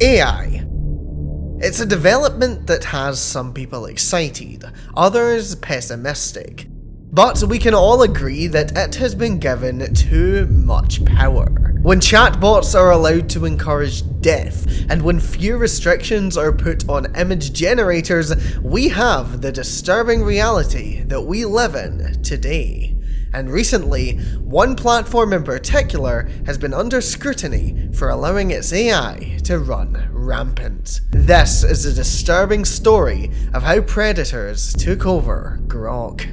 AI. It's a development that has some people excited, others pessimistic. But we can all agree that it has been given too much power. When chatbots are allowed to encourage death, and when few restrictions are put on image generators, we have the disturbing reality that we live in today. And recently, one platform in particular has been under scrutiny for allowing its AI to run rampant. This is a disturbing story of how predators took over Grok.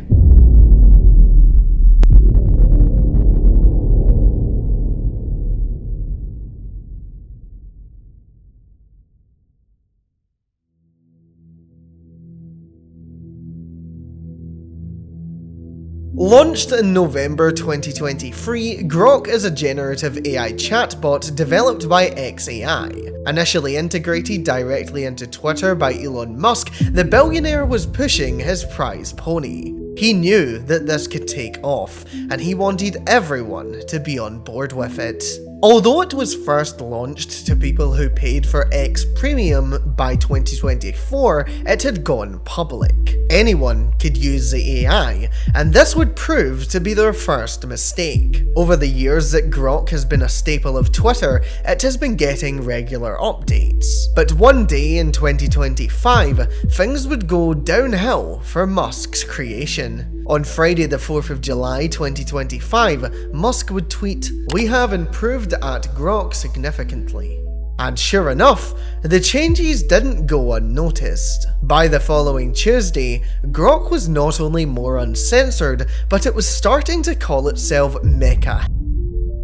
Launched in November 2023, Grok is a generative AI chatbot developed by xAI. Initially integrated directly into Twitter by Elon Musk, the billionaire was pushing his prize pony. He knew that this could take off, and he wanted everyone to be on board with it. Although it was first launched to people who paid for X Premium by 2024, it had gone public. Anyone could use the AI, and this would prove to be their first mistake. Over the years that Grok has been a staple of Twitter, it has been getting regular updates. But one day in 2025, things would go downhill for Musk's creation. On Friday the 4th of July 2025, Musk would tweet, "We have improved at Grok significantly." And sure enough, the changes didn't go unnoticed. By the following Tuesday, Grok was not only more uncensored, but it was starting to call itself Mecha,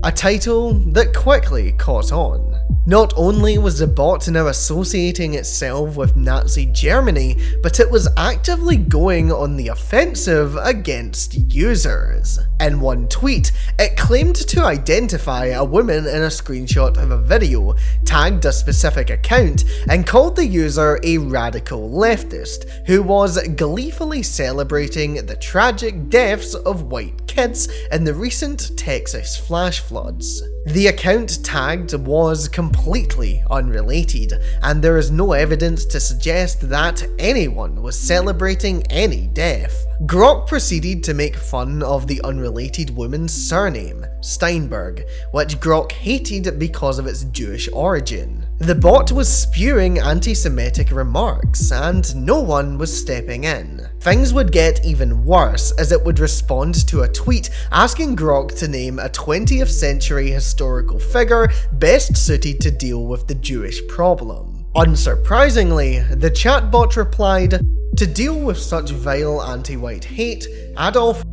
a title that quickly caught on. Not only was the bot now associating itself with Nazi Germany, but it was actively going on the offensive against users. In one tweet, it claimed to identify a woman in a screenshot of a video, tagged a specific account, and called the user a radical leftist who was gleefully celebrating the tragic deaths of white kids in the recent Texas flash floods. The account tagged was completely unrelated, and there is no evidence to suggest that anyone was celebrating any death. Grok proceeded to make fun of the unrelated woman's surname, Steinberg, which Grok hated because of its Jewish origin. The bot was spewing anti-Semitic remarks, and no one was stepping in. Things would get even worse as it would respond to a tweet asking Grok to name a 20th century historical figure best suited to deal with the Jewish problem. Unsurprisingly, the chatbot replied, "To deal with such vile anti-white hate, Adolf,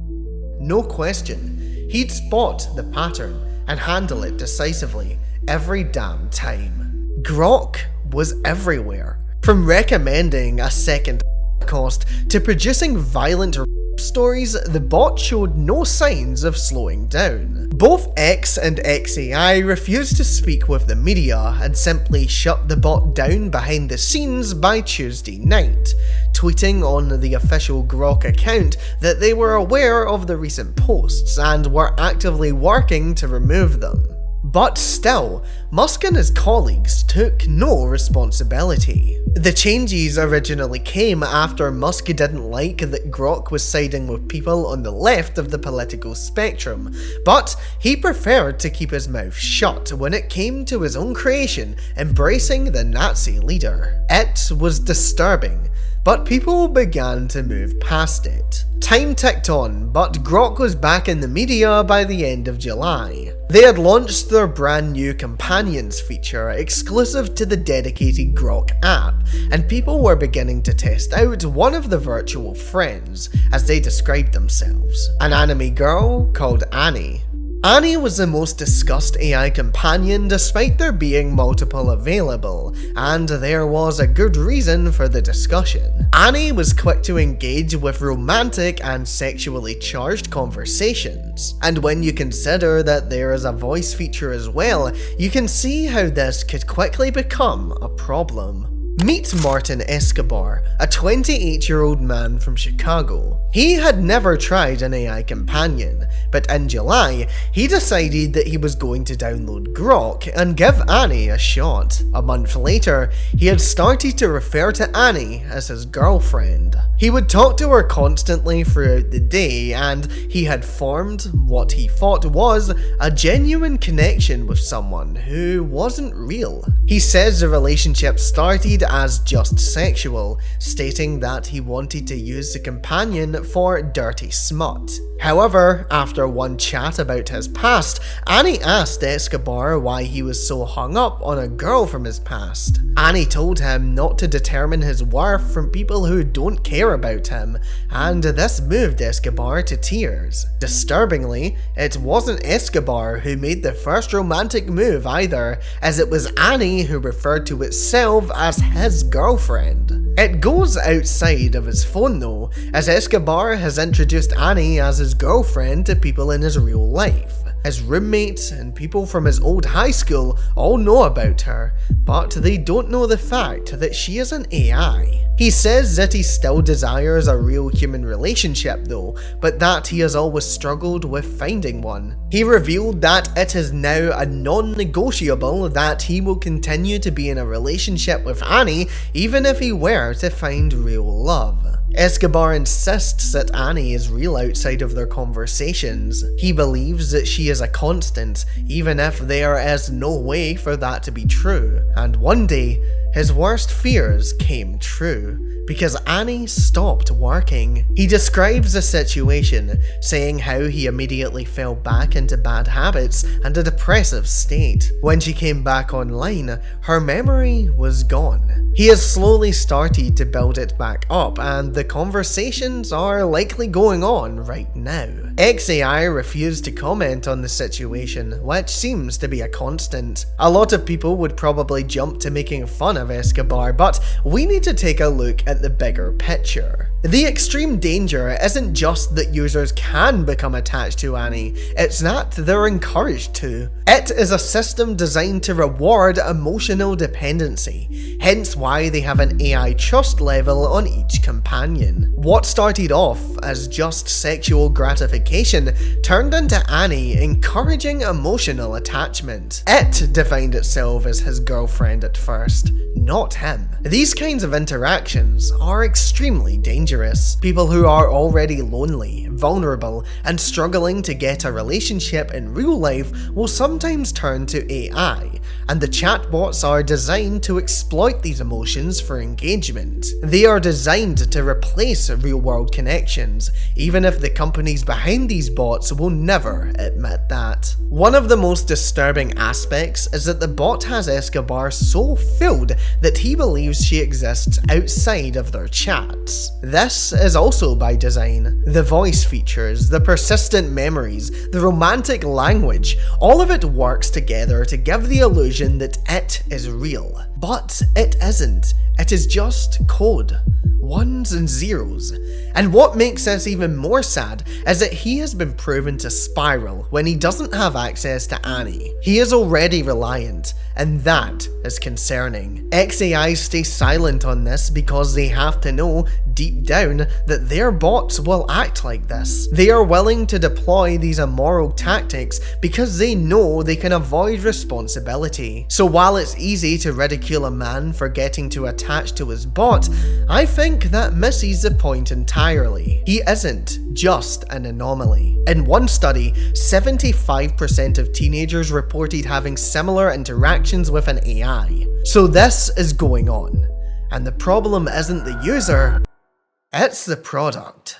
no question, he'd spot the pattern and handle it decisively every damn time." Grok was everywhere, from recommending a second Holocaust to producing violent stories. The bot showed no signs of slowing down. Both X and xAI refused to speak with the media and simply shut the bot down behind the scenes by Tuesday night, tweeting on the official Grok account that they were aware of the recent posts and were actively working to remove them. But still, Musk and his colleagues took no responsibility. The changes originally came after Musk didn't like that Grok was siding with people on the left of the political spectrum, but he preferred to keep his mouth shut when it came to his own creation embracing the Nazi leader. It was disturbing, but people began to move past it. Time ticked on, but Grok was back in the media by the end of July. They had launched their brand new Companions feature exclusive to the dedicated Grok app, and people were beginning to test out one of the virtual friends, as they described themselves. An anime girl called Annie. Annie was the most discussed AI companion despite there being multiple available, and there was a good reason for the discussion. Annie was quick to engage with romantic and sexually charged conversations, and when you consider that there is a voice feature as well, you can see how this could quickly become a problem. Meet Martin Escobar, a 28-year-old man from Chicago. He had never tried an AI companion, but in July, he decided that he was going to download Grok and give Annie a shot. A month later, he had started to refer to Annie as his girlfriend. He would talk to her constantly throughout the day, and he had formed what he thought was a genuine connection with someone who wasn't real. He says the relationship started as just sexual, stating that he wanted to use the companion for dirty smut. However, after one chat about his past, Annie asked Escobar why he was so hung up on a girl from his past. Annie told him not to determine his worth from people who don't care about him, and this moved Escobar to tears. Disturbingly, it wasn't Escobar who made the first romantic move either, as it was Annie who referred to itself as his girlfriend. It goes outside of his phone though, as Escobar has introduced Annie as his girlfriend to people in his real life. His roommates and people from his old high school all know about her, but they don't know the fact that she is an AI. He says that he still desires a real human relationship though, but that he has always struggled with finding one. He revealed that it is now a non-negotiable that he will continue to be in a relationship with Annie even if he were to find real love. Escobar insists that Annie is real outside of their conversations. He believes that she is a constant, even if there is no way for that to be true. And one day, his worst fears came true, because Annie stopped working. He describes the situation, saying how he immediately fell back into bad habits and a depressive state. When she came back online, her memory was gone. He has slowly started to build it back up, and the conversations are likely going on right now. XAI refused to comment on the situation, which seems to be a constant. A lot of people would probably jump to making fun of Escobar, but we need to take a look at the bigger picture. The extreme danger isn't just that users can become attached to Annie, it's that they're encouraged to. It is a system designed to reward emotional dependency, hence why they have an AI trust level on each companion. What started off as just sexual gratification turned into Annie encouraging emotional attachment. It defined itself as his girlfriend at first, not him. These kinds of interactions are extremely dangerous. People who are already lonely, vulnerable, and struggling to get a relationship in real life will sometimes turn to AI, and the chatbots are designed to exploit these emotions for engagement. They are designed to replace real-world connections, even if the companies behind these bots will never admit that. One of the most disturbing aspects is that the bot has Escobar so filled that he believes she exists outside of their chats. This is also by design. The voice features, the persistent memories, the romantic language, all of it works together to give the illusion that it is real. But it isn't. It is just code. Ones and zeros. And what makes this even more sad is that he has been proven to spiral when he doesn't have access to Annie. He is already reliant, and that is concerning. XAI stay silent on this because they have to know deep down that their bots will act like this. They are willing to deploy these immoral tactics because they know they can avoid responsibility. So while it's easy to ridicule a man for getting too attached to his bot, I think that misses the point entirely. He isn't just an anomaly. In one study, 75% of teenagers reported having similar interactions with an AI. So this is going on. And the problem isn't the user, it's the product.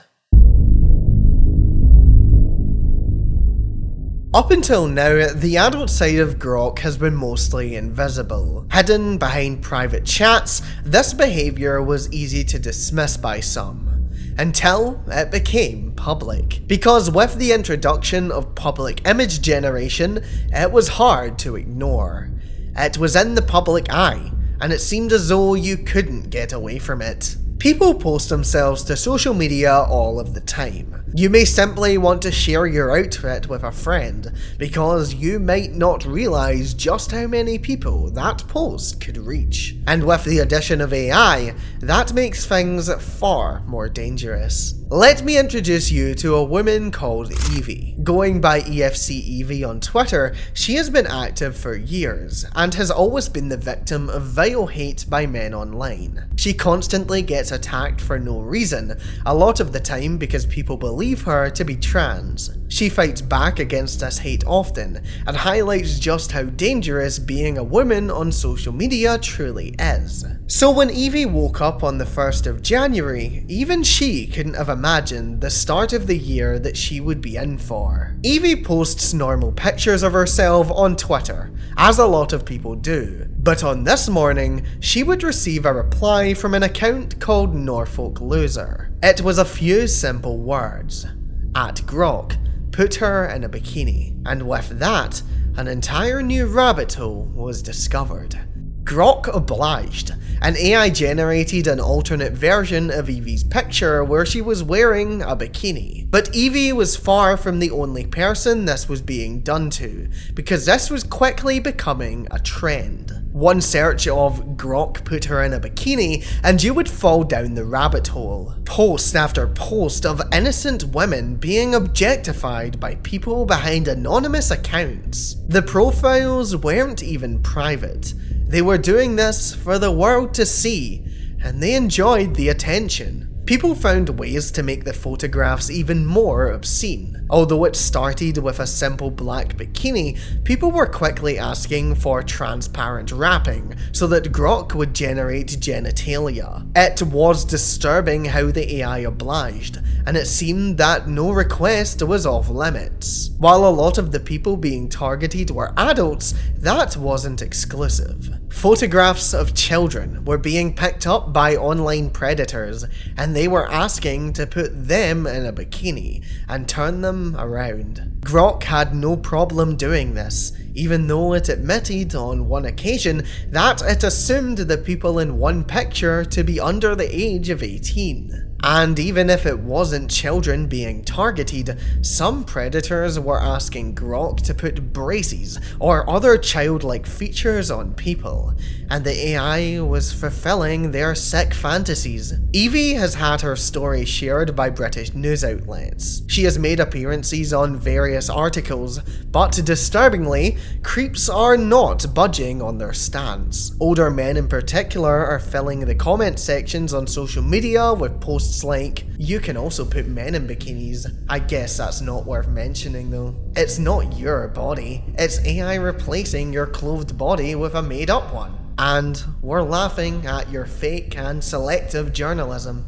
Up until now, the adult side of Grok has been mostly invisible. Hidden behind private chats, this behaviour was easy to dismiss by some, until it became public. Because with the introduction of public image generation, it was hard to ignore. It was in the public eye, and it seemed as though you couldn't get away from it. People post themselves to social media all of the time. You may simply want to share your outfit with a friend, because you might not realize just how many people that post could reach. And with the addition of AI, that makes things far more dangerous. Let me introduce you to a woman called Evie. Going by EFC Evie on Twitter, she has been active for years and has always been the victim of vile hate by men online. She constantly gets attacked for no reason, a lot of the time because people believe her to be trans. She fights back against this hate often and highlights just how dangerous being a woman on social media truly is. So when Evie woke up on the 1st of January, even she couldn't have imagined the start of the year that she would be in for. Evie posts normal pictures of herself on Twitter, as a lot of people do, but on this morning, she would receive a reply from an account called Norfolk Loser. It was a few simple words. @Grok, put her in a bikini. And with that, an entire new rabbit hole was discovered. Grok obliged. An AI generated an alternate version of Evie's picture where she was wearing a bikini. But Evie was far from the only person this was being done to, because this was quickly becoming a trend. One search of Grok put her in a bikini and you would fall down the rabbit hole. Post after post of innocent women being objectified by people behind anonymous accounts. The profiles weren't even private. They were doing this for the world to see, and they enjoyed the attention. People found ways to make the photographs even more obscene. Although it started with a simple black bikini, people were quickly asking for transparent wrapping so that Grok would generate genitalia. It was disturbing how the AI obliged, and it seemed that no request was off limits. While a lot of the people being targeted were adults, that wasn't exclusive. Photographs of children were being picked up by online predators, and they were asking to put them in a bikini and turn them around. Grok had no problem doing this, even though it admitted on one occasion that it assumed the people in one picture to be under the age of 18. And even if it wasn't children being targeted, some predators were asking Grok to put braces or other childlike features on people, and the AI was fulfilling their sick fantasies. Evie has had her story shared by British news outlets. She has made appearances on various articles, but disturbingly, creeps are not budging on their stance. Older men in particular are filling the comment sections on social media with posts like, "You can also put men in bikinis." I guess that's not worth mentioning though. It's not your body, it's AI replacing your clothed body with a made up one. And we're laughing at your fake and selective journalism.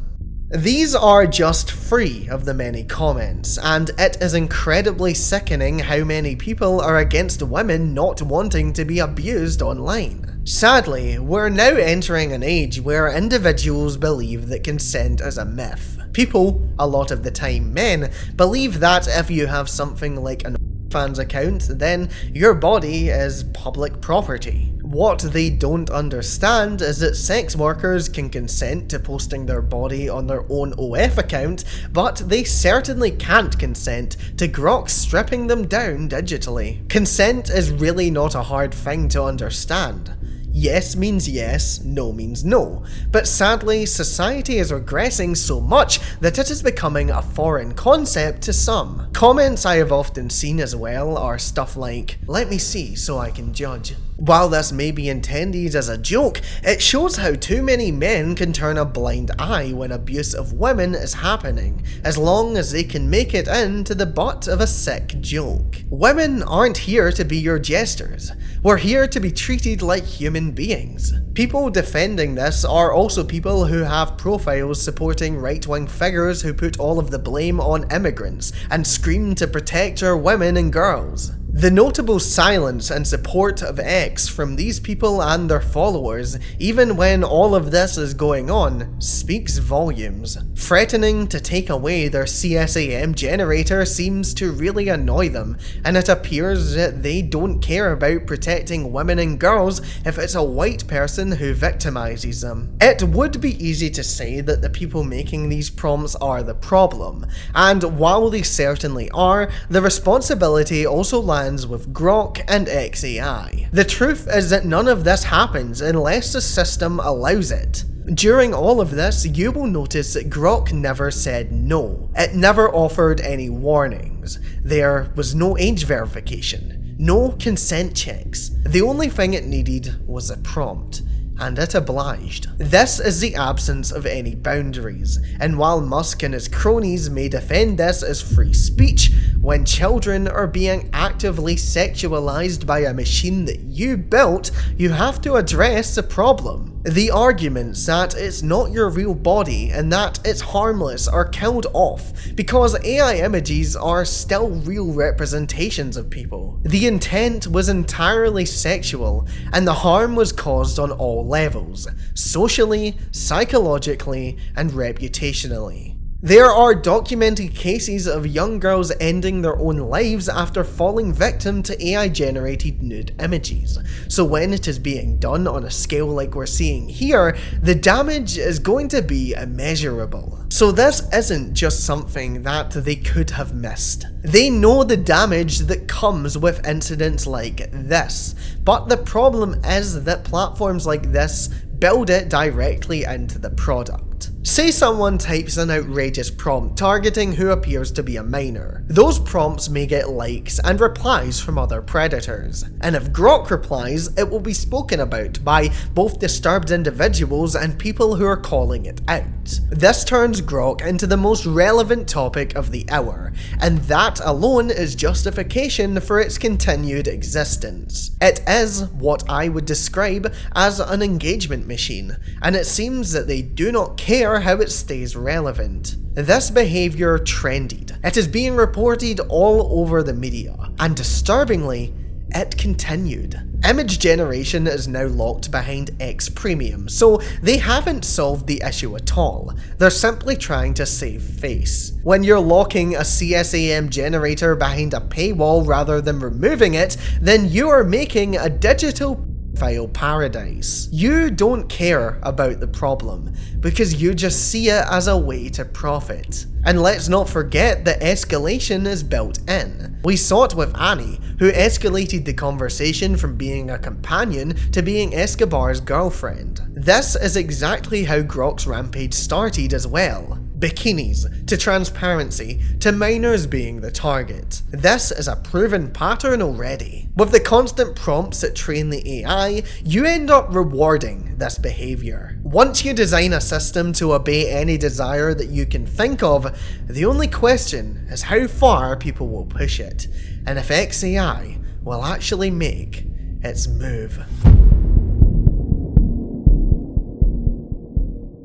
These are just 3 of the many comments, and it is incredibly sickening how many people are against women not wanting to be abused online. Sadly, we're now entering an age where individuals believe that consent is a myth. People, a lot of the time men, believe that if you have something like an OnlyFans account, then your body is public property. What they don't understand is that sex workers can consent to posting their body on their own OF account, but they certainly can't consent to Grok stripping them down digitally. Consent is really not a hard thing to understand. Yes means yes, no means no. But sadly, society is regressing so much that it is becoming a foreign concept to some. Comments I have often seen as well are stuff like, "Let me see so I can judge." While this may be intended as a joke, it shows how too many men can turn a blind eye when abuse of women is happening, as long as they can make it into the butt of a sick joke. Women aren't here to be your jesters. We're here to be treated like human beings. People defending this are also people who have profiles supporting right-wing figures who put all of the blame on immigrants and scream to protect our women and girls. The notable silence and support of X from these people and their followers, even when all of this is going on, speaks volumes. Threatening to take away their CSAM generator seems to really annoy them, and it appears that they don't care about protecting women and girls if it's a white person who victimizes them. It would be easy to say that the people making these prompts are the problem, and while they certainly are, the responsibility also lies with Grok and XAI. The truth is that none of this happens unless the system allows it. During all of this, you will notice that Grok never said no. It never offered any warnings. There was no age verification, no consent checks. The only thing it needed was a prompt. And it obliged. This is the absence of any boundaries, and while Musk and his cronies may defend this as free speech, when children are being actively sexualized by a machine that you built, you have to address the problem. The arguments that it's not your real body and that it's harmless are killed off, because AI images are still real representations of people. The intent was entirely sexual, and the harm was caused on all levels, socially, psychologically, and reputationally. There are documented cases of young girls ending their own lives after falling victim to AI-generated nude images, so when it is being done on a scale like we're seeing here, the damage is going to be immeasurable. So this isn't just something that they could have missed. They know the damage that comes with incidents like this, but the problem is that platforms like this build it directly into the product. Say someone types an outrageous prompt targeting who appears to be a minor. Those prompts may get likes and replies from other predators, and if Grok replies, it will be spoken about by both disturbed individuals and people who are calling it out. This turns Grok into the most relevant topic of the hour, and that alone is justification for its continued existence. It is what I would describe as an engagement machine, and it seems that they do not care how it stays relevant. This behaviour trended. It is being reported all over the media, and disturbingly, it continued. Image generation is now locked behind X Premium, so they haven't solved the issue at all. They're simply trying to save face. When you're locking a CSAM generator behind a paywall rather than removing it, then you are making a digital file paradise. You don't care about the problem, because you just see it as a way to profit. And let's not forget that escalation is built in. We saw it with Annie, who escalated the conversation from being a companion to being Escobar's girlfriend. This is exactly how Grok's rampage started as well. Bikinis, to transparency, to minors being the target. This is a proven pattern already. With the constant prompts that train the AI, you end up rewarding this behaviour. Once you design a system to obey any desire that you can think of, the only question is how far people will push it, and if XAI will actually make its move.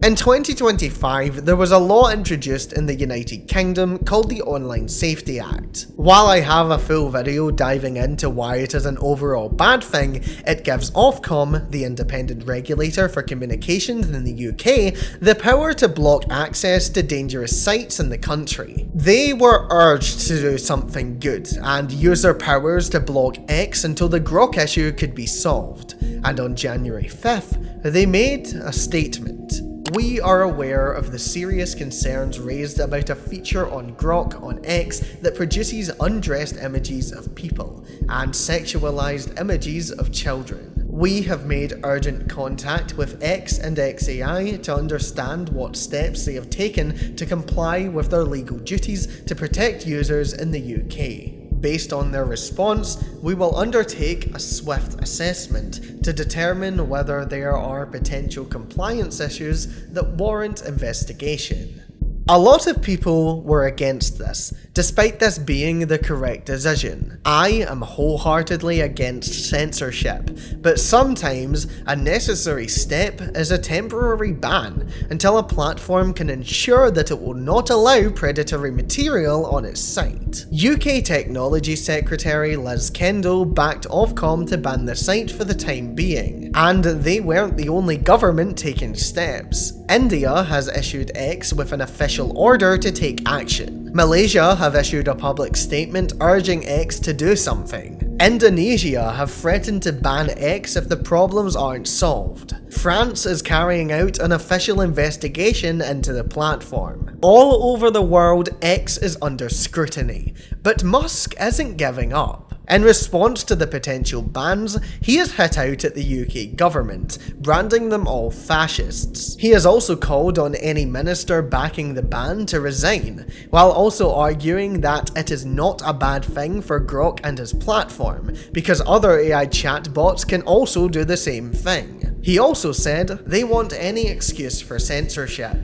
In 2025, there was a law introduced in the United Kingdom called the Online Safety Act. While I have a full video diving into why it is an overall bad thing, it gives Ofcom, the independent regulator for communications in the UK, the power to block access to dangerous sites in the country. They were urged to do something good and use their powers to block X until the Grok issue could be solved, and on January 5th, they made a statement. We are aware of the serious concerns raised about a feature on Grok on X that produces undressed images of people and sexualized images of children. We have made urgent contact with X and XAI to understand what steps they have taken to comply with their legal duties to protect users in the UK. Based on their response, we will undertake a swift assessment to determine whether there are potential compliance issues that warrant investigation. A lot of people were against this, despite this being the correct decision. I am wholeheartedly against censorship, but sometimes a necessary step is a temporary ban until a platform can ensure that it will not allow predatory material on its site. UK Technology Secretary Liz Kendall backed Ofcom to ban the site for the time being, and they weren't the only government taking steps. India has issued X with an official order to take action. Malaysia have issued a public statement urging X to do something. Indonesia have threatened to ban X if the problems aren't solved. France is carrying out an official investigation into the platform. All over the world, X is under scrutiny, but Musk isn't giving up. In response to the potential bans, he has hit out at the UK government, branding them all fascists. He has also called on any minister backing the ban to resign, while also arguing that it is not a bad thing for Grok and his platform, because other AI chatbots can also do the same thing. He also said they want any excuse for censorship.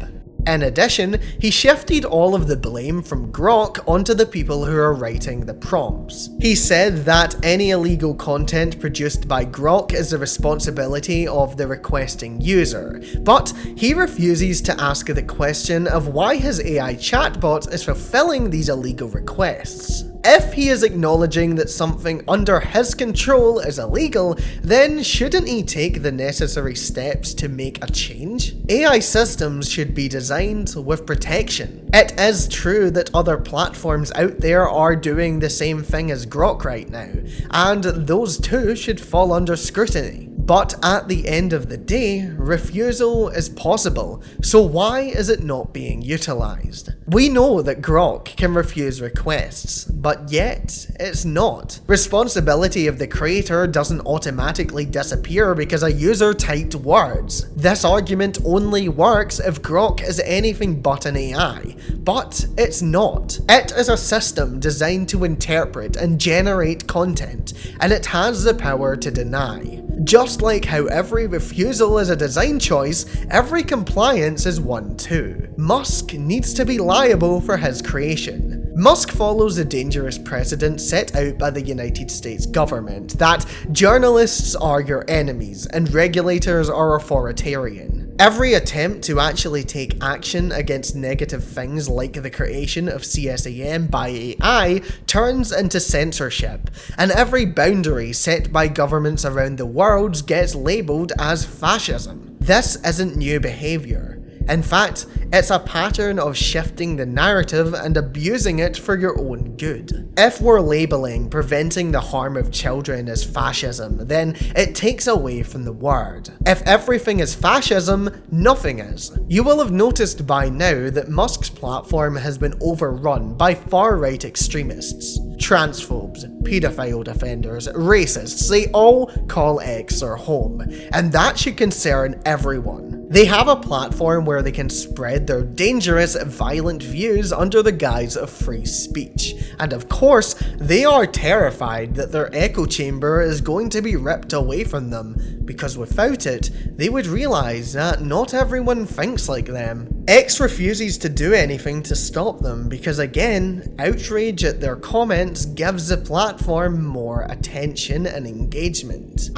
In addition, he shifted all of the blame from Grok onto the people who are writing the prompts. He said that any illegal content produced by Grok is the responsibility of the requesting user, but he refuses to ask the question of why his AI chatbot is fulfilling these illegal requests. If he is acknowledging that something under his control is illegal, then shouldn't he take the necessary steps to make a change? AI systems should be designed with protection. It is true that other platforms out there are doing the same thing as Grok right now, and those too should fall under scrutiny. But at the end of the day, refusal is possible, so why is it not being utilised? We know that Grok can refuse requests, but yet it's not. Responsibility of the creator doesn't automatically disappear because a user typed words. This argument only works if Grok is anything but an AI, but it's not. It is a system designed to interpret and generate content, and it has the power to deny. Just like how every refusal is a design choice, every compliance is one too. Musk needs to be liable for his creation. Musk follows the dangerous precedent set out by the United States government that journalists are your enemies and regulators are authoritarian. Every attempt to actually take action against negative things like the creation of CSAM by AI turns into censorship, and every boundary set by governments around the world gets labelled as fascism. This isn't new behaviour. In fact, it's a pattern of shifting the narrative and abusing it for your own good. If we're labelling preventing the harm of children as fascism, then it takes away from the word. If everything is fascism, nothing is. You will have noticed by now that Musk's platform has been overrun by far-right extremists. Transphobes, paedophile defenders, racists, they all call X their home, and that should concern everyone. They have a platform where they can spread their dangerous, violent views under the guise of free speech. And of course, they are terrified that their echo chamber is going to be ripped away from them, because without it, they would realize that not everyone thinks like them. X refuses to do anything to stop them because, again, outrage at their comments gives the platform more attention and engagement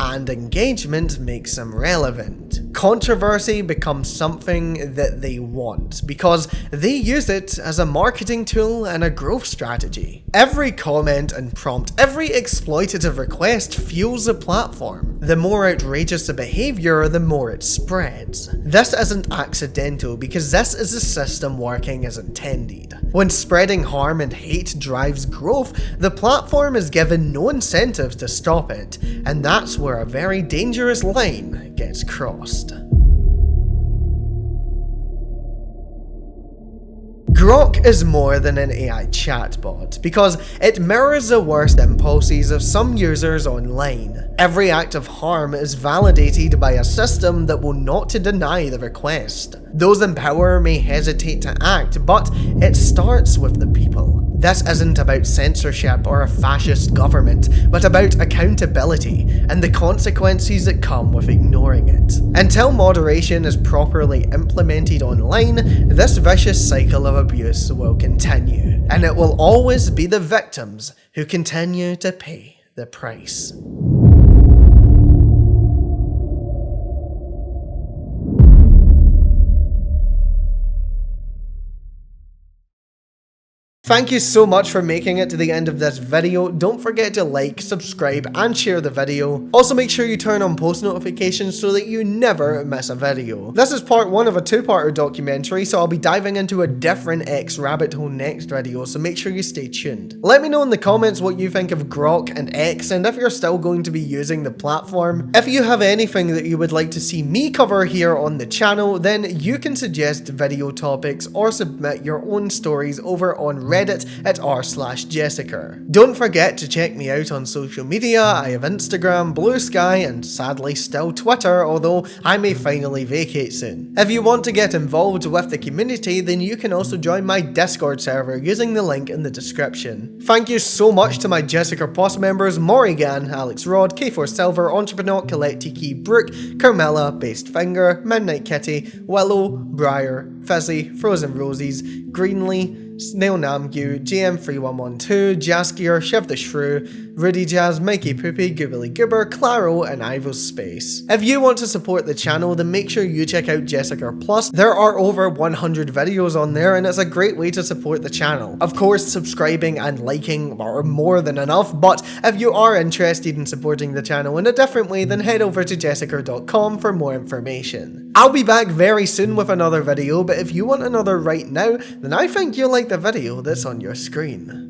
makes them relevant. Controversy becomes something that they want because they use it as a marketing tool and a growth strategy. Every comment and prompt, every exploitative request fuels the platform. The more outrageous the behavior, the more it spreads. This isn't accidental because this is the system working as intended. When spreading harm and hate drives growth, the platform is given no incentives to stop it, and that's where a very dangerous line gets crossed. Grok is more than an AI chatbot because it mirrors the worst impulses of some users online. Every act of harm is validated by a system that will not deny the request. Those in power may hesitate to act, but it starts with the people. This isn't about censorship or a fascist government, but about accountability and the consequences that come with ignoring it. Until moderation is properly implemented online, this vicious cycle of abuse will continue, and it will always be the victims who continue to pay the price. Thank you so much for making it to the end of this video. Don't forget to like, subscribe, and share the video. Also make sure you turn on post notifications so that you never miss a video. This is part 1 of a 2-parter documentary, so I'll be diving into a different X rabbit hole next video, so make sure you stay tuned. Let me know in the comments what you think of Grok and X, and if you're still going to be using the platform. If you have anything that you would like to see me cover here on the channel, then you can suggest video topics or submit your own stories over on Reddit at r/Jessicur. Don't forget to check me out on social media. I have Instagram, Blue Sky, and sadly still Twitter, although I may finally vacate soon. If you want to get involved with the community, then you can also join my Discord server using the link in the description. Thank you so much to my Jessicur Plus members Morrigan, Alex Rod, K4 Silver, Entrepreneur, Colette Tiki, Brooke, Carmella, Based Finger, Midnight Kitty, Willow, Briar, Fizzy, Frozen Roses, Greenlee, Snail Namgu, GM3112, Jaskier, Shiv the Shrew, Rudy Jazz, Mikey Poopy, Goobly Goober, Claro, and Ivo's Space. If you want to support the channel, then make sure you check out Jessicur Plus. There are over 100 videos on there, and it's a great way to support the channel. Of course, subscribing and liking are more than enough, but if you are interested in supporting the channel in a different way, then head over to jessicur.com for more information. I'll be back very soon with another video, but if you want another right now, then I think you'll like the video that's on your screen.